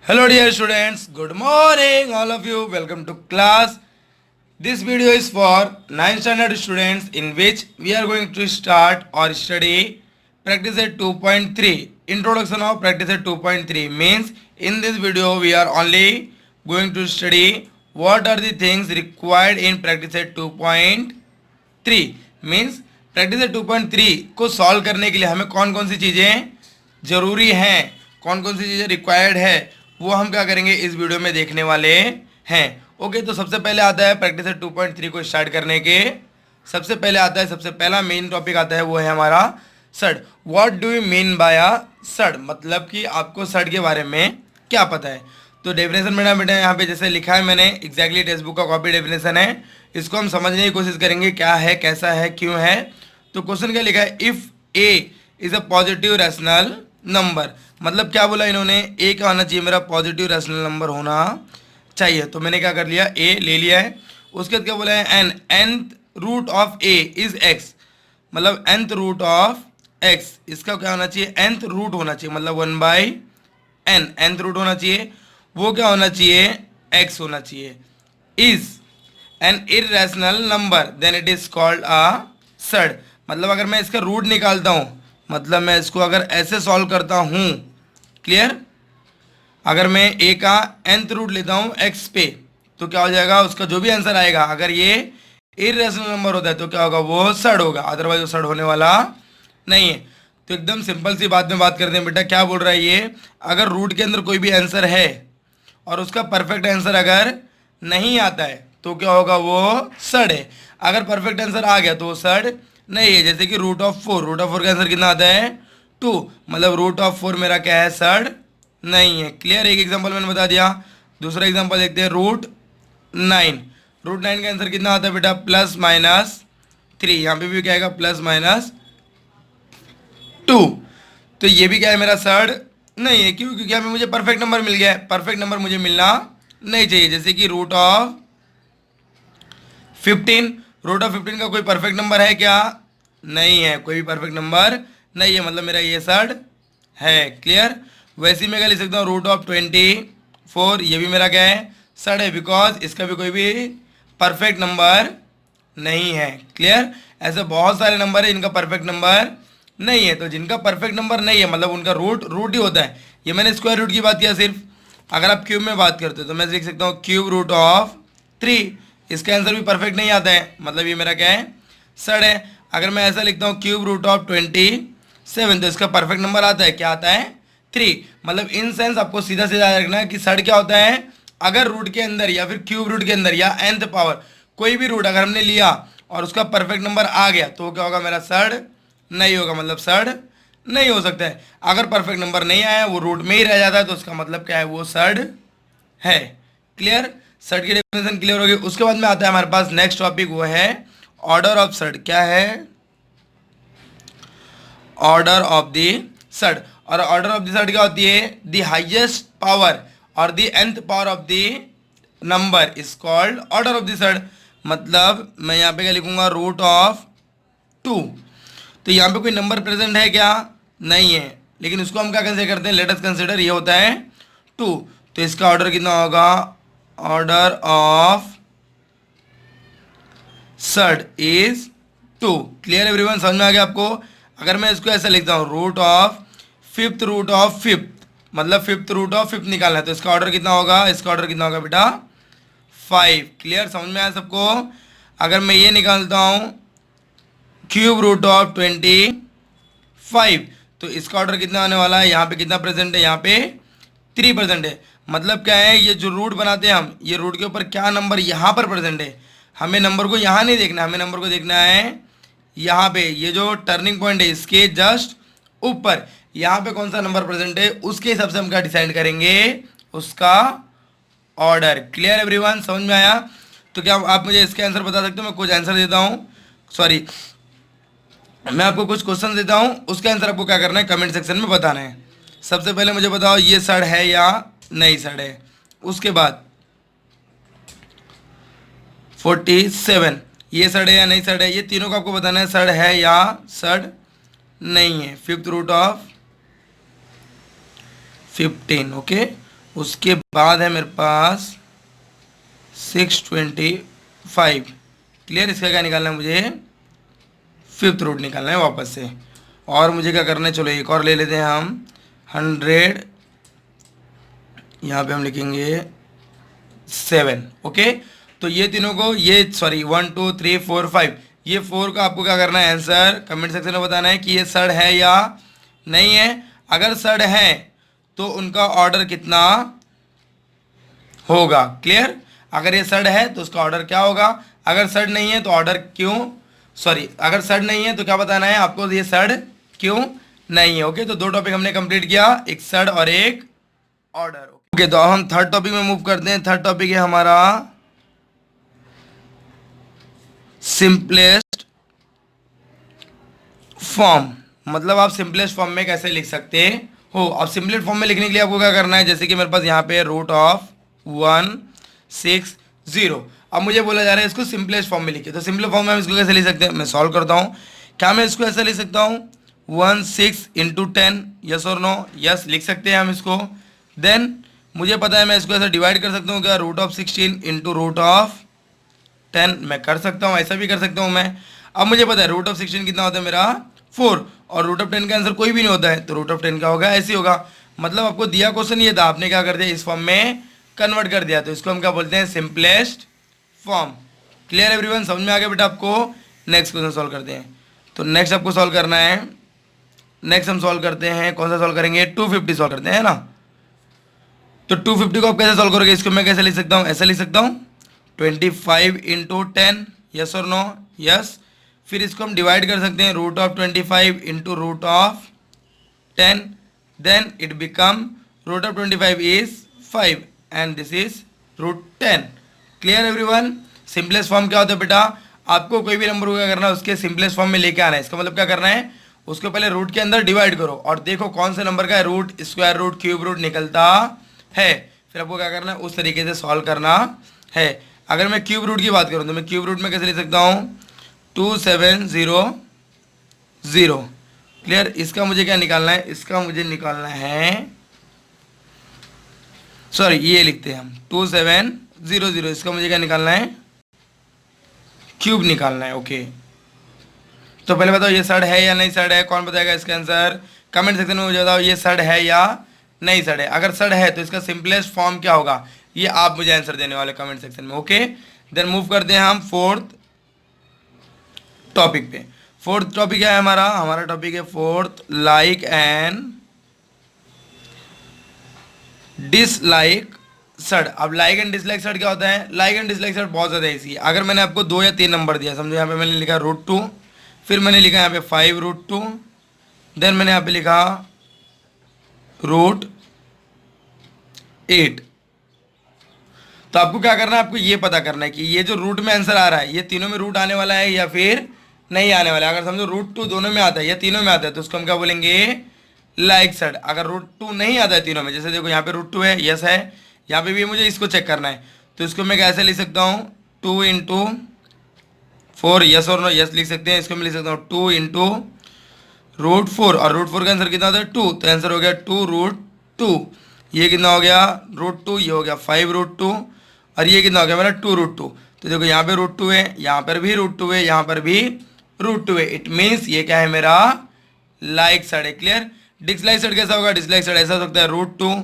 Hello dear students, good morning all of you. Welcome to class. This video is for 9th standard students in which we are going to start or study practice at 2.3. Introduction of practice at 2.3 means in this video we are only going to study what are the things required in practice at 2.3 means practice eight 2.3 को solve करने के लिए हमें कौन कौन सी चीज़ें ज़रूरी हैं, कौन कौन सी चीज़ें रिक्वायर्ड है, वो हम क्या करेंगे इस वीडियो में देखने वाले हैं। ओके, तो सबसे पहले आता है प्रैक्टिस एट 2.3 को स्टार्ट करने के सबसे पहले आता है, सबसे पहला मेन टॉपिक आता है वो है हमारा surd. What do you mean by surd, मतलब कि आपको सड के बारे में क्या पता है। तो डेफिनेशन मेरा बेटा यहाँ पे जैसे लिखा है मैंने, एग्जैक्टली टेक्स्ट बुक का कॉपी डेफिनेशन है, इसको हम समझने की कोशिश करेंगे क्या है, कैसा है, क्यों है। तो क्वेश्चन क्या लिखा है, if A is a positive rational number, मतलब क्या बोला इन्होंने, ए क्या होना चाहिए मेरा, पॉजिटिव रैशनल नंबर होना चाहिए। तो मैंने क्या कर लिया, ए ले लिया है। उसके बाद क्या बोला है, n nth root of a is x, मतलब nth रूट ऑफ एक्स, इसका क्या होना चाहिए, nth रूट होना चाहिए, मतलब 1/n nth रूट होना चाहिए, वो क्या होना चाहिए, x होना चाहिए। Is an irrational number then it is called a surd, मतलब अगर मैं इसका रूट निकालता हूँ, मतलब मैं इसको अगर ऐसे सॉल्व करता हूँ, क्लियर, अगर मैं a का nth रूट लेता हूँ x पे, तो क्या हो जाएगा, उसका जो भी आंसर आएगा, अगर ये इरेशनल नंबर होता है तो क्या होगा, वो सड होगा, अदरवाइज वो सड होने वाला नहीं है। तो एकदम सिंपल सी बात में बात करते हैं बेटा, क्या बोल रहा है ये, अगर रूट के अंदर कोई भी आंसर है और उसका परफेक्ट आंसर अगर नहीं आता है तो क्या होगा, वो सड है। अगर परफेक्ट आंसर आ गया तो वो सड नहीं है। जैसे कि रूट ऑफ 4, रूट ऑफ 4 का आंसर कितना आता है 2, मतलब रूट ऑफ 4 मेरा क्या है, सड नहीं है। क्लियर, एक एग्जांपल मैंने बता दिया। दूसरा एग्जांपल देखते हैं, रूट 9, रूट 9 का आंसर कितना आता है बेटा, +-3, यहाँ पे भी क्या आएगा, +-2। तो ये भी क्या है मेरा सड नहीं है, क्यों, क्योंकि हमें मुझे परफेक्ट नंबर मिल गया है, परफेक्ट नंबर मुझे मिलना नहीं चाहिए। जैसे कि रूट ऑफ 15, रूट ऑफ 15 का कोई परफेक्ट नंबर है क्या, नहीं है, कोई भी परफेक्ट नंबर नहीं है, मतलब मेरा ये सड है। क्लियर, वैसे ही मैं क्या लिख सकता हूँ, रूट ऑफ 24, ये भी मेरा क्या है, सड है, बिकॉज इसका भी कोई भी परफेक्ट नंबर नहीं है। क्लियर, ऐसे बहुत सारे नंबर है जिनका परफेक्ट नंबर नहीं है, तो जिनका परफेक्ट नंबर नहीं है मतलब उनका रूट रूट ही होता है। ये मैंने स्क्वायर रूट की बात किया सिर्फ, अगर आप क्यूब में बात करते हो तो मैं लिख सकता हूँ क्यूब रूट ऑफ 3, इसका आंसर भी परफेक्ट नहीं आता है, मतलब ये मेरा क्या है, सड है। अगर मैं ऐसा लिखता हूँ क्यूब रूट ऑफ 27, तो इसका परफेक्ट नंबर आता है, क्या आता है, 3, मतलब इन सेंस आपको सीधा सीधा याद रखना है कि सड क्या होता है, अगर रूट के अंदर या फिर क्यूब रूट के अंदर या nth पावर कोई भी रूट अगर हमने लिया और उसका परफेक्ट नंबर आ गया तो क्या होगा, मेरा सड नहीं होगा, मतलब सड नहीं हो सकता है। अगर परफेक्ट नंबर नहीं आया, वो रूट में ही रह जाता है, तो उसका मतलब क्या है, वो सड है। क्लियर, सड की डेफिनेशन क्लियर होगी। उसके बाद में आता है हमारे पास नेक्स्ट टॉपिक, वो है ऑर्डर ऑफ सड। क्या है, ऑर्डर ऑफ द सड। और ऑर्डर ऑफ द सड क्या होती है, द हाइएस्ट पावर और the nth power of the number is called order of the surd. मतलब मैं यहाँ पे क्या लिखूंगा, रूट ऑफ 2, तो यहाँ पे कोई नंबर प्रेजेंट है क्या, नहीं है, लेकिन उसको हम क्या कंसिडर करते हैं, लेट अस कंसिडर, ये होता है 2, तो इसका ऑर्डर कितना होगा, order of surd is 2। Clear everyone, समझ में आ गया आपको। अगर मैं इसको ऐसा लिखता हूँ, root of 5th root of 5th, मतलब 5th रूट ऑफ 5th निकालना है, तो इसका ऑर्डर कितना होगा, इसका ऑर्डर कितना होगा बेटा, 5। क्लियर, समझ में आया सबको। अगर मैं ये निकालता हूँ क्यूब रूट ऑफ 25, तो इसका ऑर्डर कितना आने वाला है, यहाँ पे कितना प्रेजेंट है, यहाँ पे 3 प्रेजेंट है। मतलब क्या है, ये जो रूट बनाते हैं हम, ये रूट के ऊपर क्या नंबर यहाँ पर प्रेजेंट है, हमें नंबर को यहाँ नहीं देखना, हमें नंबर को देखना है यहाँ पे, ये जो टर्निंग पॉइंट है इसके जस्ट ऊपर, यहाँ पे कौन सा नंबर प्रेजेंट है, उसके हिसाब से हम क्या डिसाइड करेंगे, उसका ऑर्डर। क्लियर एवरीवन, समझ में आया। तो क्या आप मुझे इसके आंसर बता सकते हो, मैं कुछ आंसर देता हूँ, सॉरी मैं आपको कुछ क्वेश्चन देता हूँ, उसके आंसर आपको क्या करना है, कमेंट सेक्शन में बताना है। सबसे पहले मुझे बताओ ये सड है या नहीं सड है। उसके बाद 47, ये सड है या नहीं सड है, ये तीनों को आपको बताना है, सड है या सड नहीं है। 5th root of 15, okay. उसके बाद है मेरे पास 625। क्लियर। इसका क्या निकालना है मुझे, फिफ्थ रूट निकालना है वापस से। और मुझे क्या करना है, चलो एक और ले लेते हैं हम 100, यहाँ पे हम लिखेंगे 7। ओके, तो ये तीनों को, ये सॉरी 1 2 3 4 5, ये 4 का आपको क्या करना है, आंसर कमेंट सेक्शन में बताना है कि ये सड है या नहीं है। अगर सड है तो उनका ऑर्डर कितना होगा। क्लियर। अगर ये सड है तो उसका ऑर्डर क्या होगा, अगर सड नहीं है तो ऑर्डर क्यों, सॉरी अगर सड नहीं है तो क्या बताना है आपको, ये सड क्यों नहीं है। ओके, तो दो टॉपिक हमने कंप्लीट किया, एक सड और एक ऑर्डर। ओके, तो अब हम थर्ड टॉपिक में मूव करते हैं। थर्ड टॉपिक है हमारा सिंपलेस्ट फॉर्म। मतलब आप सिंपलेस्ट फॉर्म में कैसे लिख सकते हो। अब सिंपलेस्ट फॉर्म में लिखने के लिए आपको क्या करना है, जैसे कि मेरे पास यहाँ पे रूट ऑफ 160। अब मुझे बोला जा रहा है इसको सिंपलेस्ट फॉर्म में लिखिए, तो सिंपल फॉर्म में हम इसको कैसे लिख सकते हैं, मैं सॉल्व करता हूँ। क्या मैं इसको ऐसा लिख सकता हूँ 16 इंटू 10, यस और नो, यस लिख सकते हैं हम इसको। देन मुझे पता है मैं इसको ऐसा डिवाइड कर सकता हूँ क्या, root of 16 into root of 10 मैं कर सकता हूँ, ऐसा भी कर सकता हूँ मैं। अब मुझे पता है रूट ऑफ 16 कितना होता है मेरा 4, और रूट ऑफ 10 का आंसर कोई भी नहीं होता है, तो रूट ऑफ 10 का होगा, ऐसे ही होगा। मतलब आपको दिया क्वेश्चन ये था, आपने क्या कर दिया, इस फॉर्म में कन्वर्ट कर दिया, तो इसको हम क्या बोलते हैं, सिंपलेस्ट फॉर्म। क्लियर एवरीवन, समझ में आ गया बेटा आपको। नेक्स्ट क्वेश्चन सॉल्व करते हैं। तो नेक्स्ट आपको सॉल्व करना है, नेक्स्ट हम सॉल्व करते हैं, कौन सा सॉल्व करेंगे, 250 सॉल्व करते हैं ना। तो 250 को आप कैसे सॉल्व करोगे, इसको मैं कैसे लिख सकता हूँ, ऐसा लिख सकता हूँ 25 इंटू 10, यस और नो, यस। फिर इसको हम डिवाइड कर सकते हैं, root of 25 into root of 10, then it become root of 25 is 5 and this is root 10। Clear everyone. Simplest form क्या होता है बेटा, आपको कोई भी नंबर को क्या करना है, उसके सिंपलेस्ट फॉर्म में लेके आना है। इसका मतलब क्या करना है, उसको पहले रूट के अंदर डिवाइड करो और देखो कौन से नंबर का root, square root, cube root निकलता है, फिर आपको क्या करना है, उस तरीके से सॉल्व करना है। अगर मैं क्यूब रूट की बात करूँ तो मैं क्यूब रूट में कैसे लिख सकता हूँ, 2700। क्लियर। इसका मुझे क्या निकालना है, इसका मुझे निकालना है, सॉरी ये लिखते हैं हम 2700, इसका मुझे क्या निकालना है, क्यूब निकालना है। ओके, तो पहले बताओ ये सड है या नहीं सड है, कौन बताएगा इसका आंसर, कमेंट सेक्शन में मुझे बताओ ये सड है या नहीं सड है। अगर सड है तो इसका सिंपलेस्ट फॉर्म क्या होगा, ये आप मुझे आंसर देने वाले कमेंट सेक्शन में। ओके, देन मूव करते हैं हम फोर्थ टॉपिक पे। फोर्थ टॉपिक है हमारा, हमारा टॉपिक है फोर्थ, लाइक एंड डिसलाइक सड। अब लाइक एंड डिसलाइक सड क्या होता है, लाइक एंड डिसलाइक सड बहुत ज़्यादा इजी है। अगर मैंने आपको 2 या 3 नंबर दिया, समझो यहाँ पे मैंने लिखा √2, फिर मैंने लिखा यहाँ पे 5√2, देन मैंने यहाँ पे लिखा √8। तो आपको क्या करना है, आपको ये पता करना है कि ये जो रूट में आंसर आ रहा है, ये तीनों में रूट आने वाला है या फिर नहीं आने वाला है। अगर समझो √2 दोनों में आता है या तीनों में आता है तो उसको हम क्या बोलेंगे, लाइक सड। अगर √2 नहीं आता है तीनों में, जैसे देखो यहाँ पे √2 है, यस है, यहाँ पे भी मुझे इसको चेक करना है, तो इसको मैं कैसे लिख सकता हूँ, 2 इंटू 4, यस और नो, यस लिख सकते हैं। इसको मैं लिख सकता हूँ 2 इंटू √4, और √4 का आंसर कितना होता है 2, तो आंसर हो गया 2√2। ये कितना हो गया √2, ये हो गया 5√2, और ये कितना हो गया मेरा 2√2। तो देखो यहाँ पे √2 है, यहाँ पर भी √2 है, यहाँ पर भी √2 है। इट मीन्स ये क्या है मेरा लाइक सड है। क्लियर। डिसलाइक सड कैसा होगा, डिसलाइक सड ऐसा हो सकता है √2,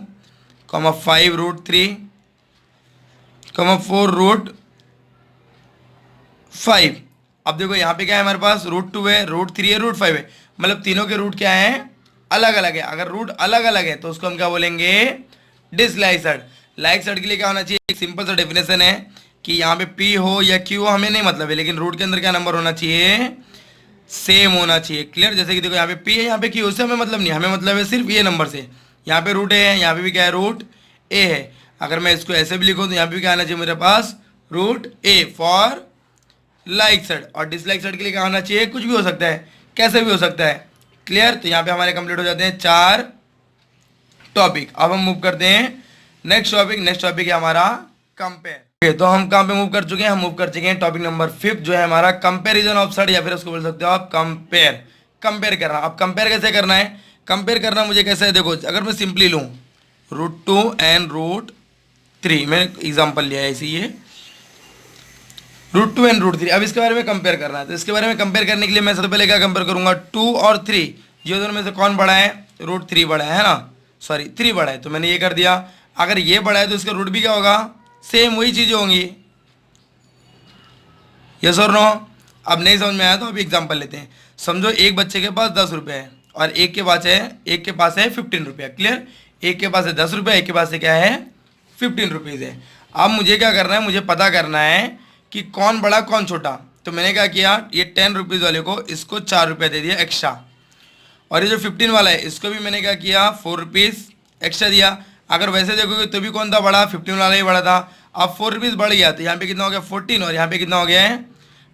5√3, 4√5। अब देखो यहाँ पे क्या है हमारे पास, √2 है, √3 है, √5 है, मतलब तीनों के रूट क्या है, अलग अलग है। अगर रूट अलग अलग है तो उसको हम क्या बोलेंगे, डिसलाइक सड। लाइक सड के लिए क्या होना चाहिए, एक सिंपल सा डेफिनेशन है कि यहाँ पे P हो या Q हो हमें नहीं मतलब है, लेकिन रूट के अंदर क्या नंबर होना चाहिए, सेम होना चाहिए। क्लियर। जैसे कि देखो यहाँ पे P है, यहाँ पे Q, उससे हमें मतलब नहीं, हमें मतलब है सिर्फ ये नंबर से। यहाँ पे √A है, यहाँ पे भी क्या है, √A है। अगर मैं इसको ऐसे भी लिखूँ तो यहाँ पे भी क्या आना चाहिए मेरे पास, √A फॉर लाइक सड। और डिसलाइक सड के लिए क्या होना चाहिए, कुछ भी हो सकता है, कैसे भी हो सकता है। क्लियर। तो यहाँ पे हमारे कंप्लीट हो जाते हैं 4 टॉपिक। अब हम मूव करते हैं नेक्स्ट टॉपिक। नेक्स्ट टॉपिक है हमारा कंपेयर। तो हम कहाँ पे मूव कर चुके हैं, हम मूव कर चुके हैं टॉपिक नंबर 5 जो है हमारा कंपैरिजन ऑफ सड, या फिर उसको बोल सकते हो आप कंपेयर। कंपेयर करना। अब कंपेयर कैसे करना है, कंपेयर करना मुझे कैसे है, देखो अगर मैं सिंपली लूँ √2 एंड √3, मैंने एग्जाम्पल लिया है इसी ये √2 एंड √3। अब इसके बारे में कंपेयर करना है, तो इसके बारे में कंपेयर करने के लिए मैं सबसे पहले क्या कंपेयर करूंगा, 2 और 3, ये दोनों में से कौन बड़ा है, √3 बड़ा है ना, सॉरी 3 बड़ा है, तो मैंने ये कर दिया। अगर ये बड़ा है तो इसका रूट भी क्या होगा, सेम वही चीज़ें होंगी, यस और नो। अब नहीं समझ में आया तो अभी एग्जाम्पल लेते हैं। समझो एक बच्चे के पास 10 रुपये है और एक के पास है 15 रुपया, क्लियर। एक के पास है 10 रुपये, एक के पास है क्या है 15 रुपीज़ है। अब मुझे क्या करना है, मुझे पता करना है कि कौन बड़ा कौन छोटा। तो मैंने क्या किया, ये 10 रुपीज़ वाले को इसको 4 रुपये दे दिया एक्स्ट्रा, और ये जो 15 वाला है इसको भी मैंने क्या किया 4 रुपीज़ एक्स्ट्रा दिया। अगर वैसे देखोगे तो भी कौन था बड़ा, 15 वाला ही बड़ा था। अब 4 रुपीज़ बढ़ गया तो यहाँ पे कितना हो गया 14, और यहाँ पे कितना हो गया है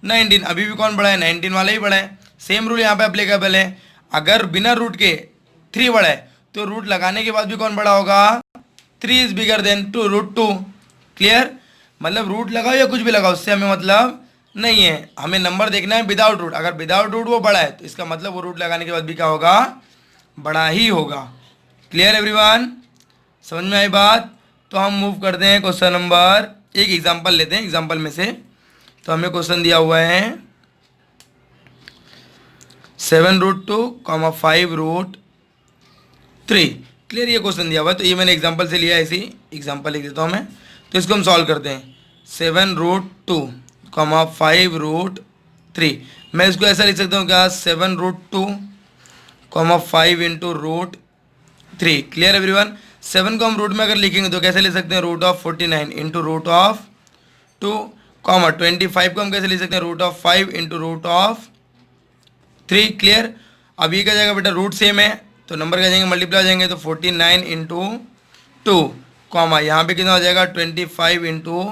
19। अभी भी कौन बड़ा है, 19 वाला ही बड़ा है। सेम रूल यहाँ पे अप्लीकेबल है। अगर बिना रूट के 3 बड़ा है तो रूट लगाने के बाद भी कौन बड़ा होगा, 3 इज बिगर देन √2, क्लियर। मतलब रूट लगाओ या कुछ भी लगाओ, उससे हमें मतलब नहीं है, हमें नंबर देखना है विदाउट रूट। अगर विदाउट रूट वो बड़ा है तो इसका मतलब वो रूट लगाने के बाद भी क्या होगा, बड़ा ही होगा। क्लियर एवरीवन, समझ में आई बात। तो हम मूव करते हैं क्वेश्चन नंबर, एक एग्जांपल लेते हैं। एग्जांपल में से तो हमें क्वेश्चन दिया हुआ है 7√2, 5√3, क्लियर। ये क्वेश्चन दिया हुआ है तो ये मैंने एग्जांपल से लिया है, इसी एग्जांपल लिख देता हूँ मैं। तो इसको हम सॉल्व करते हैं। 7√2, 5√3, मैं इसको ऐसा लिख सकता हूँ क्या, 7√2, 5 इंटू √3, क्लियर एवरीवन। 7 को हम रूट में अगर लिखेंगे तो कैसे लिख सकते हैं, √49 इंटू √2, 25 को हम कैसे लिख सकते हैं, √5 इंटू √3, क्लियर। अब ये क्या जाएगा बेटा, रूट सेम है तो नंबर क्या जाएंगे, मल्टीप्लाई हो जाएंगे, तो 49 इंटू 2, यहाँ पे कितना हो जाएगा 25 इंटू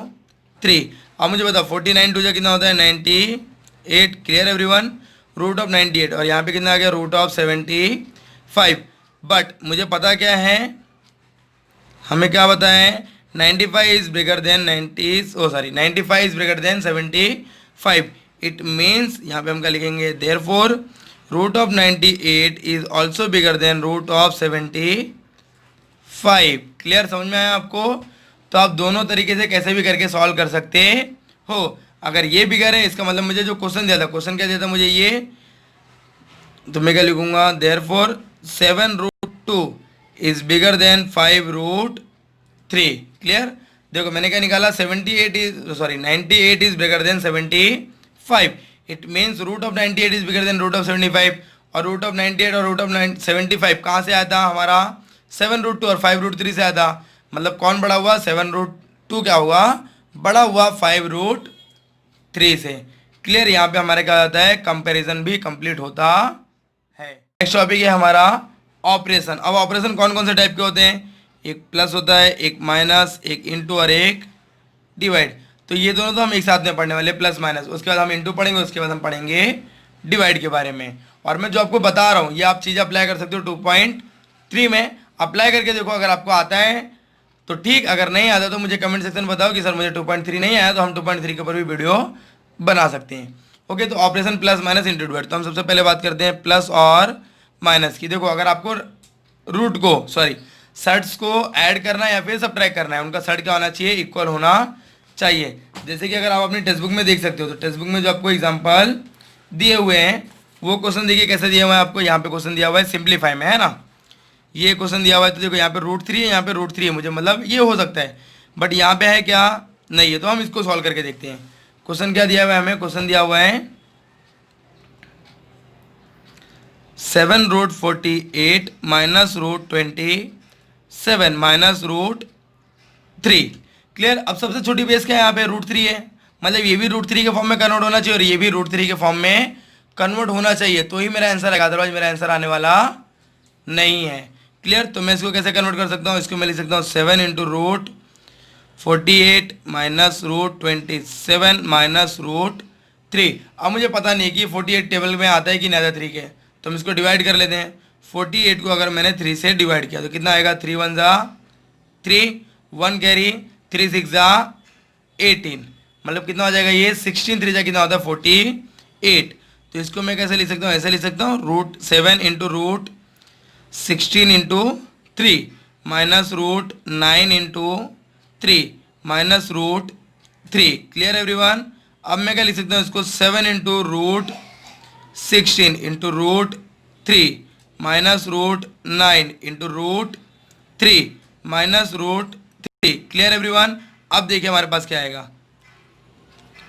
3। अब मुझे बताओ 49 2 कितना होता है 98, क्लियर एवरीवन, √98, और यहाँ पे कितना आ गया √75। बट मुझे पता क्या है, हमें क्या पता है, 95 is bigger than 95 is bigger than 75। It means यहाँ पे हम क्या लिखेंगे, therefore √98 is also bigger than √75। Clear, समझ में आया आपको। तो आप दोनों तरीके से कैसे भी करके सॉल्व कर सकते हो। अगर ये बिगर है इसका मतलब मुझे जो क्वेश्चन दिया था, क्वेश्चन क्या दिया था मुझे ये, तो मैं क्या लिखूंगा, therefore 7√2 is bigger than 5√3, clear. देखो मैंने क्या निकाला, 98 is bigger than 75। It means √98 is bigger than √75, और √98 और √75 कहाँ से आया था हमारा, 7√2 और 5√3 से आया था। मतलब कौन बड़ा हुआ, 7√2 क्या हुआ, बड़ा हुआ 5√3 से, क्लियर। यहाँ पे हमारे क्या होता है, कंपैरिजन भी कंप्लीट होता है। नेक्स्ट टॉपिक है हमारा ऑपरेशन। अब ऑपरेशन कौन कौन से टाइप के होते हैं, एक प्लस होता है, एक माइनस, एक इंटू और एक डिवाइड। तो ये दोनों तो हम एक साथ में पढ़ने वाले, प्लस माइनस। उसके बाद हम इंटू पढ़ेंगे, उसके बाद हम पढ़ेंगे डिवाइड के बारे में। और मैं जो आपको बता रहा हूँ ये आप चीज़ें अप्लाई कर सकते हो 2.3 में। अप्लाई करके देखो, अगर आपको आता है तो ठीक, अगर नहीं आता तो मुझे कमेंट सेक्शन में बताओ कि सर मुझे 2.3 नहीं आया, तो हम 2.3 के ऊपर भी वीडियो बना सकते हैं। ओके, तो operation plus minus into divide. तो हम सबसे पहले बात करते हैं प्लस और माइनस की। देखो अगर आपको रूट को सर्ट्स को ऐड करना है या फिर सब्ट्रैक्ट करना है, उनका सर्ट क्या होना चाहिए, इक्वल होना चाहिए। जैसे कि अगर आप अपनी टेक्स्ट बुक में देख सकते हो, तो टेक्स्ट बुक में जो आपको एग्जांपल दिए हुए हैं वो क्वेश्चन देखिए कैसे दिया हुआ है आपको। यहाँ पे क्वेश्चन दिया हुआ है सिंप्लीफाई में, है ना, ये क्वेश्चन दिया हुआ है। तो देखो यहाँ पे √3 है, यहाँ पे √3 है, मुझे मतलब ये हो सकता है, बट यहाँ पे है क्या, नहीं है। तो हम इसको सॉल्व करके देखते हैं। क्वेश्चन क्या दिया हुआ है हमें, क्वेश्चन दिया हुआ है 7√48 माइनस √27 माइनस √3, क्लियर। अब सबसे छोटी बेस क्या है यहाँ पे, √3 है, मतलब ये भी √3 के फॉर्म में कन्वर्ट होना चाहिए और ये भी √3 के फॉर्म में कन्वर्ट होना चाहिए, तो ही मेरा आंसर आएगा, अदरवाइज मेरा आंसर आने वाला नहीं है, क्लियर। तो मैं इसको कैसे कन्वर्ट कर सकता हूँ, इसको मैं लिख सकता हूँ 7 इंटू √48 माइनस √27 माइनस √3। अब मुझे पता नहीं कि 48 टेबल में आता है कि नहीं आता 3 के, तो हम इसको डिवाइड कर लेते हैं। 48 को अगर मैंने 3 से डिवाइड किया तो कितना आएगा, 3 1 ज़ा 3, 1 कैरी, 3 6 ज़ा 18, मतलब कितना हो जाएगा ये 16, 3 ज़ा कितना होता है 48। तो इसको मैं कैसे लिख सकता हूँ, ऐसे लिख सकता हूँ, √7 into √16 into 3 minus root 9 into 3 minus root 3। Clear everyone. अब मैं क्या लिख सकता हूँ इसको 7 into root 16 into root 3 minus root 9 into root 3 minus root 3। Clear everyone. अब देखिए हमारे पास क्या आएगा।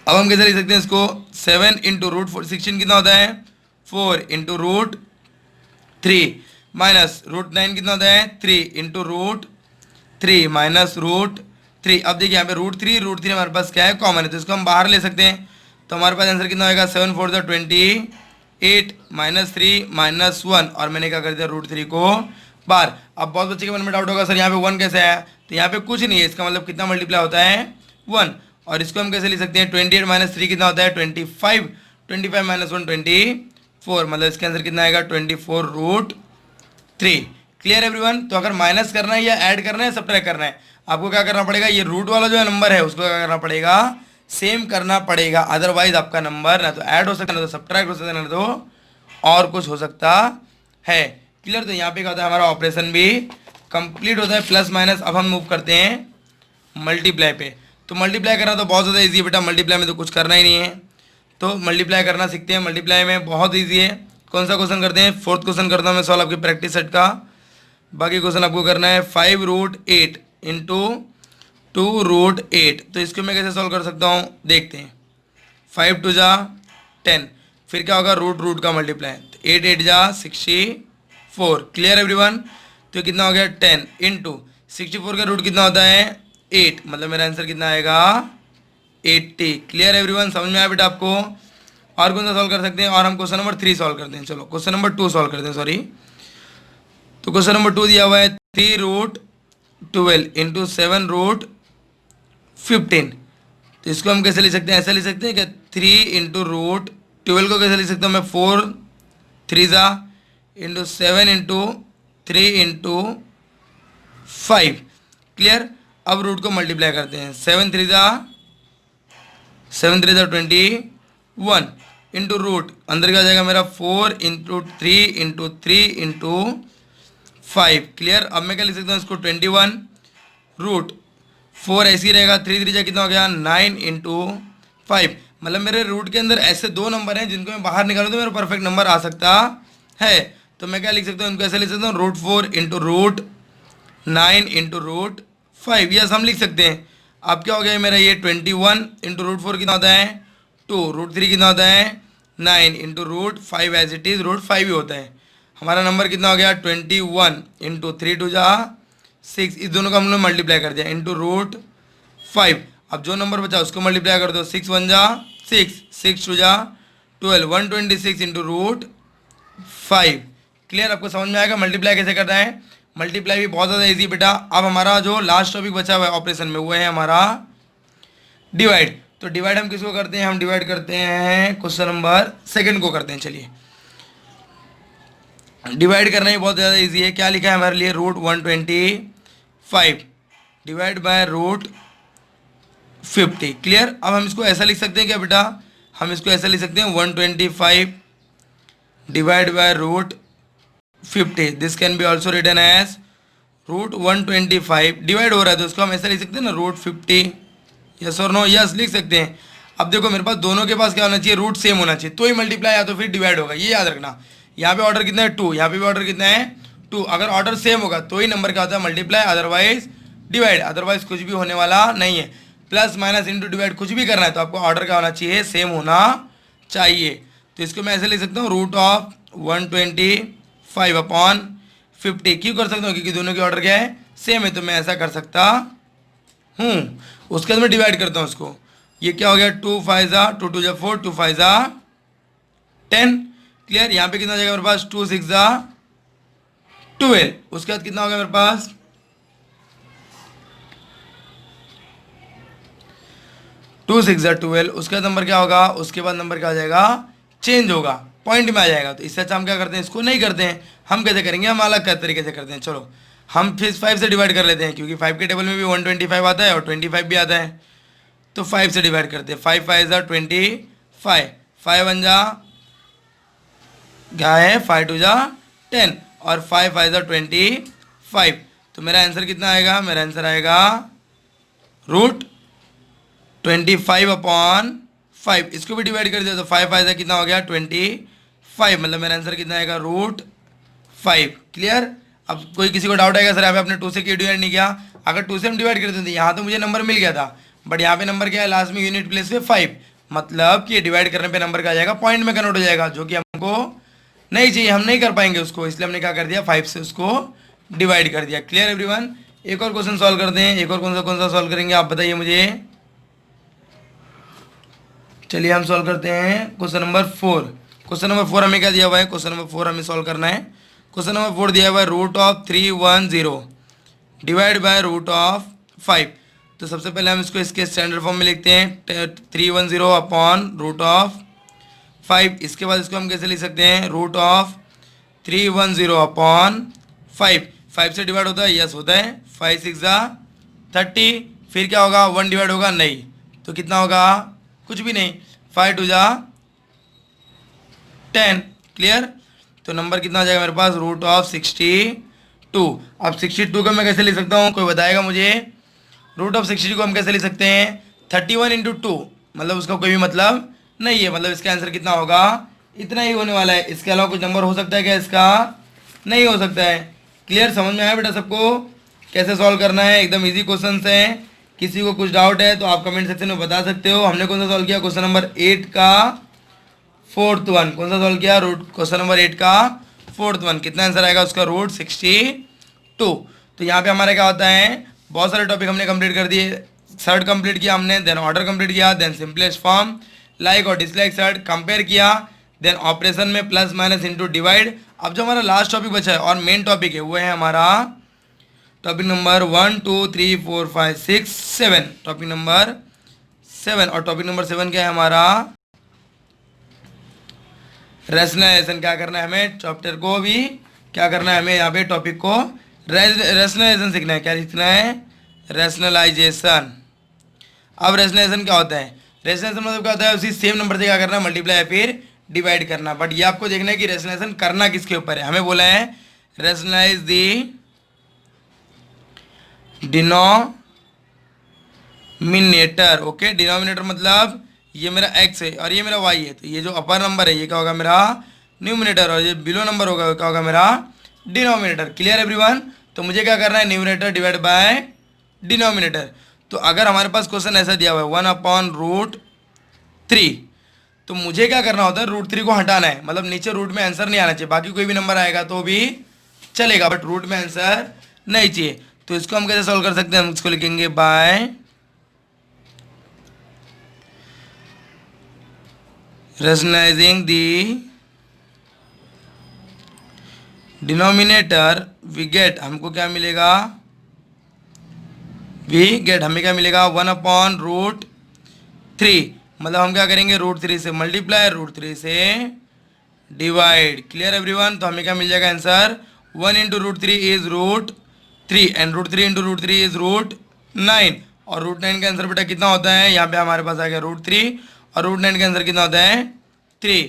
अब हम कैसे लिख सकते हैं इसको 7 इंटू रूट 16 कितना होता है 4 इंटू रूट 3 माइनस रूट 9 कितना होता है 3 इंटू रूट 3 माइनस रूट 3। अब देखिए यहाँ पे रूट थ्री हमारे पास क्या है कॉमन है, तो इसको हम बाहर ले सकते हैं। तो हमारे पास आंसर कितना होगा 7 4 28 माइनस 3 माइनस 1, और मैंने क्या कर दिया रूट 3 को बाहर। अब बहुत बच्चे के मन में डाउट होगा सर यहाँ पे 1 कैसे आया, तो यहाँ पे कुछ नहीं है, इसका मतलब कितना मल्टीप्लाई होता है 1। और इसको हम कैसे लिख सकते हैं 28 माइनस 3 कितना होता है 25 25 माइनस 1 24, मतलब इसके आंसर कितना आएगा 24 रूट 3। Clear everyone. तो अगर माइनस करना है या ऐड करना है सब्ट्रैक्ट करना है, आपको क्या करना पड़ेगा, ये रूट वाला जो है नंबर है उसको क्या करना पड़ेगा सेम करना पड़ेगा, अदरवाइज आपका नंबर ना तो ऐड हो सकता है ना तो सब्ट्रैक्ट हो सकता है ना तो और कुछ हो सकता है। क्लियर। तो यहाँ पे क्या होता है हमारा ऑपरेशन भी कंप्लीट होता है प्लस माइनस। अब हम मूव करते हैं मल्टीप्लाई पे। तो मल्टीप्लाई करना तो बहुत ज़्यादा ईजी है बेटा, मल्टीप्लाई में तो कुछ करना ही नहीं है, तो मल्टीप्लाई करना सीखते हैं। मल्टीप्लाई में बहुत ईजी है। कौन सा क्वेश्चन करते हैं, फोर्थ क्वेश्चन करता हूँ मैं सॉल्व आपकी प्रैक्टिस सेट का। बाकी क्वेश्चन आपको करना है 5 रूट 8 इंटू 2 रूट 8। तो इसको मैं कैसे सॉल्व कर सकता हूँ देखते हैं। 5 2 जा 10, फिर क्या होगा रूट का मल्टीप्लाई, तो 8 8 जा 64। Clear everyone. तो कितना हो गया 10 इंटू 64 का रूट कितना होता है 8, मतलब मेरा आंसर कितना आएगा 80। Clear everyone. समझ में आया बेटा आपको। और कौन सा सॉल्व कर सकते हैं, और हम क्वेश्चन नंबर 3 सॉल्व करते हैं। चलो क्वेश्चन नंबर 2 सॉल्व करते हैं, सॉरी। तो क्वेश्चन नंबर 2 दिया हुआ है 3 रूट 12 इंटू 7 रूट 15। तो इसको हम कैसे लिख सकते हैं, ऐसा लिख सकते हैं कि 3 इंटू रूट 12 को कैसे लिख सकता हूँ मैं 4 3 ज़ा इंटू 7 इंटू 3 इंटू 5। क्लियर। अब रूट को मल्टीप्लाई करते हैं, 7 3 ज़ा 21 इंटू रूट अंदर क्या हो जाएगा मेरा 4 इंटू 3 इंटू 3 इंटू 5। क्लियर। अब मैं क्या लिख सकता हूँ इसको 21 रूट 4 ऐसे ही रहेगा, 3 3 जा कितना हो गया 9 इंटू 5। मतलब मेरे रूट के अंदर ऐसे दो नंबर हैं जिनको मैं बाहर निकालूँ तो मेरा परफेक्ट नंबर आ सकता है। तो मैं क्या लिख सकता हूँ इनको ऐसे लिख सकता हूँ root 4 into root 9 into root 5। Yes हम लिख सकते हैं। अब क्या हो गया मेरा ये 21 इंटू रूट 4 कितना होता है 2, रूट 3 कितना होता है 9 into root 5 as it is root 5 ही होता है। हमारा नंबर कितना हो गया 21 इंटू 3 2 जा 6, इस दोनों का हमने मल्टीप्लाई कर दिया इंटू रूट 5। अब जो नंबर बचा उसको मल्टीप्लाई कर दो, 6 1 जा 6 6 2 जा 12 126 इंटू रूट 5। क्लियर। आपको समझ में आएगा मल्टीप्लाई कैसे करना है। मल्टीप्लाई भी बहुत ज़्यादा इजी बेटा। अब हमारा जो लास्ट टॉपिक बचा हुआ है ऑपरेशन में वो है हमारा डिवाइड। तो डिवाइड हम किसको करते हैं, हम डिवाइड करते हैं क्वेश्चन नंबर 2 को करते हैं। चलिए डिवाइड करना ही बहुत ज़्यादा इजी है। क्या लिखा है हमारे लिए root 125 divide by root 50। Clear. अब हम इसको ऐसा लिख सकते हैं क्या बेटा, हम इसको ऐसा लिख सकते हैं 125 divide by root 50। This can be also written as root 125 divide हो रहा है तो उसको हम ऐसा लिख सकते हैं ना रूट 50। यस और नो, यस लिख सकते हैं। अब देखो मेरे पास दोनों के पास क्या होना चाहिए रूट सेम होना चाहिए, तो ही मल्टीप्लाई या तो फिर डिवाइड होगा, ये याद रखना। यहाँ पे ऑर्डर कितना है 2, यहाँ पे भी ऑर्डर कितना है 2। अगर ऑर्डर सेम होगा तो ही नंबर क्या होता है मल्टीप्लाई, अदरवाइज डिवाइड, अदरवाइज कुछ भी होने वाला नहीं है। प्लस माइनस इंटू डिवाइड कुछ भी करना है तो आपको ऑर्डर क्या होना चाहिए सेम होना चाहिए। तो इसको मैं ऐसे लिख सकता हूँ रूट ऑफ 125 अपॉन 50। क्यों कर सकता हूँ, क्योंकि दोनों के ऑर्डर क्या है सेम है, तो मैं ऐसा कर सकता हूँ। उसके बाद मैं डिवाइड करता हूँ उसको, ये क्या हो गया 2 5 जा 2 2 जा 4 2 5 जा 10। क्लियर। यहाँ पे कितना हो जाएगा मेरे पास 2 6 जा 12। उसके बाद कितना होगा मेरे पास 2 6 जा 12। उसके बाद नंबर क्या होगा, उसके बाद नंबर क्या हो जाएगा चेंज होगा, पॉइंट में आ जाएगा। तो इससे अच्छा हम क्या करते हैं इसको नहीं करते हैं, हम कैसे करेंगे, हम अलग तरीके से करते हैं। चलो हम फिर 5 से डिवाइड कर लेते हैं, क्योंकि 5 के टेबल में भी 125 आता है और 25 भी आता है, तो 5 से डिवाइड करते हैं। 5 5 जा 25, 5 1 जा क्या है 5 2 जा 10 और 5 5 जा 25। तो मेरा आंसर कितना आएगा, मेरा आंसर आएगा √25/5। इसको भी डिवाइड कर दिया तो 5 फायदा कितना हो गया 25, मतलब मेरा आंसर कितना आएगा √5। क्लियर। अब कोई किसी को डाउट आएगा सर यहाँ पे आपने 2 से क्यों डिवाइड नहीं किया। अगर 2 से हम डिवाइड करते थे यहाँ तो मुझे नंबर मिल गया था, बट यहाँ पे नंबर क्या है लास्ट में यूनिट प्लेस पे 5, मतलब कि डिवाइड करने पे नंबर क्या आ जाएगा, पॉइंट में कन्वर्ट हो जाएगा, जो कि हमको नहीं चाहिए, हम नहीं कर पाएंगे उसको, इसलिए हमने क्या कर दिया 5 से उसको डिवाइड कर दिया। Clear everyone. एक और क्वेश्चन सॉल्व करते हैं। एक और कौन सा सॉल्व करेंगे आप बताइए मुझे। चलिए हम सॉल्व करते हैं क्वेश्चन नंबर 4। क्वेश्चन नंबर 4 हमें क्या दिया हुआ है, क्वेश्चन नंबर 4 हमें सॉल्व करना है। क्वेश्चन नंबर 4 दिया हुआ है √310 डिवाइड बाय √5। तो सबसे पहले हम इसको इसके स्टैंडर्ड फॉर्म में लिखते हैं 310 अपॉन √5। इसके बाद इसको हम कैसे लिख सकते हैं √310 अपॉन 5 से डिवाइड होता है, यस होता है, 5 6 30। फिर क्या होगा 1 डिवाइड होगा नहीं, तो कितना होगा कुछ भी नहीं, 5 2 10। क्लियर। तो नंबर कितना आ जाएगा मेरे पास √62। अब 62 को मैं कैसे लिख सकता हूँ, कोई बताएगा मुझे। √62 को हम कैसे लिख सकते हैं 31 × 2, मतलब उसका कोई भी मतलब नहीं है, मतलब इसका आंसर कितना होगा इतना ही होने वाला है। इसके अलावा कुछ नंबर हो सकता है क्या इसका, नहीं हो सकता है। क्लियर। समझ में आया बेटा सबको कैसे सॉल्व करना है, एकदम ईजी क्वेश्चन है। किसी को कुछ डाउट है तो आप कमेंट सेक्शन में बता सकते हो। हमने कौन सा सॉल्व किया, क्वेश्चन नंबर 8 का 4th वन। कौन सा सॉल्व किया, क्वेश्चन नंबर 8 का 4th वन। कितना आंसर आएगा उसका √62। तो यहाँ पे हमारा क्या होता है, बहुत सारे टॉपिक हमने कंप्लीट कर दिए। सर्ट कंप्लीट किया हमने, देन ऑर्डर कंप्लीट किया, देन सिंपलेस्ट फॉर्म, लाइक और डिसलाइक सर्ट कंपेयर किया, देन ऑपरेशन में प्लस माइनस इंटू डिवाइड। अब जो हमारा लास्ट टॉपिक बचा है और मेन टॉपिक है वो है हमारा टॉपिक नंबर 1 2 3 4 5 6 7, टॉपिक नंबर 7। और टॉपिक नंबर 7 क्या है हमारा रैशनलाइजेशन। क्या करना है हमें, चैप्टर को भी क्या करना है हमें, यहाँ पे टॉपिक को रैशनलाइजेशन सीखना है। क्या सीखना है, रैशनलाइजेशन। अब रैशनलाइजेशन क्या होता है, रैशनलाइजेशन मतलब क्या होता है, उसी सेम नंबर से क्या करना है मल्टीप्लाई या फिर डिवाइड करना। बट ये आपको देखना है कि रैशनलाइजेशन करना किसके ऊपर है। हमें बोला है रैशनलाइज दी डिनोमिनेटर। ओके, डिनोमिनेटर मतलब ये मेरा x है और ये मेरा y है, तो ये जो अपर नंबर है ये क्या होगा मेरा न्यूमिनेटर, और ये बिलो नंबर होगा क्या होगा मेरा डिनोमिनेटर। Clear everyone. तो मुझे क्या करना है, न्यूमिनेटर डिवाइड बाय डिनोमिनेटर। तो अगर हमारे पास क्वेश्चन ऐसा दिया हुआ है 1/√3, तो मुझे क्या करना होता है √3 को हटाना है, मतलब नीचे रूट में आंसर नहीं आना चाहिए, बाकी कोई भी नंबर आएगा तो भी चलेगा, बट रूट में आंसर नहीं चाहिए। तो इसको हम कैसे सॉल्व कर सकते हैं, हम इसको लिखेंगे by rationalising the denominator we get. हमको क्या मिलेगा, वी गेट हमें क्या मिलेगा 1/√3, मतलब हम क्या करेंगे √3 से मल्टीप्लाई, √3 से डिवाइड। Clear everyone. तो हमें क्या मिल जाएगा आंसर 1 × √3 इज √3 एंड √3 × √3 इज √9, और √9 का आंसर बेटा कितना होता है, यहाँ पे हमारे पास आ गया √3 और √9 का आंसर कितना होता है 3।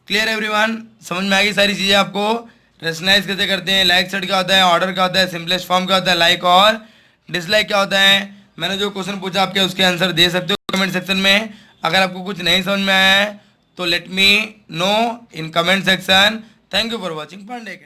Clear everyone. समझ में आ गई सारी चीज़ें आपको। रैशनलाइज कैसे करते हैं, लाइक सेट क्या होता है, ऑर्डर क्या होता है, सिंपलेस्ट फॉर्म क्या होता है, लाइक और डिसलाइक क्या होता है। मैंने जो क्वेश्चन पूछा आपके उसके आंसर दे सकते हो कमेंट सेक्शन में। अगर आपको कुछ नहीं समझ में आया है तो let me know in comment section. Thank you for watching Pandey.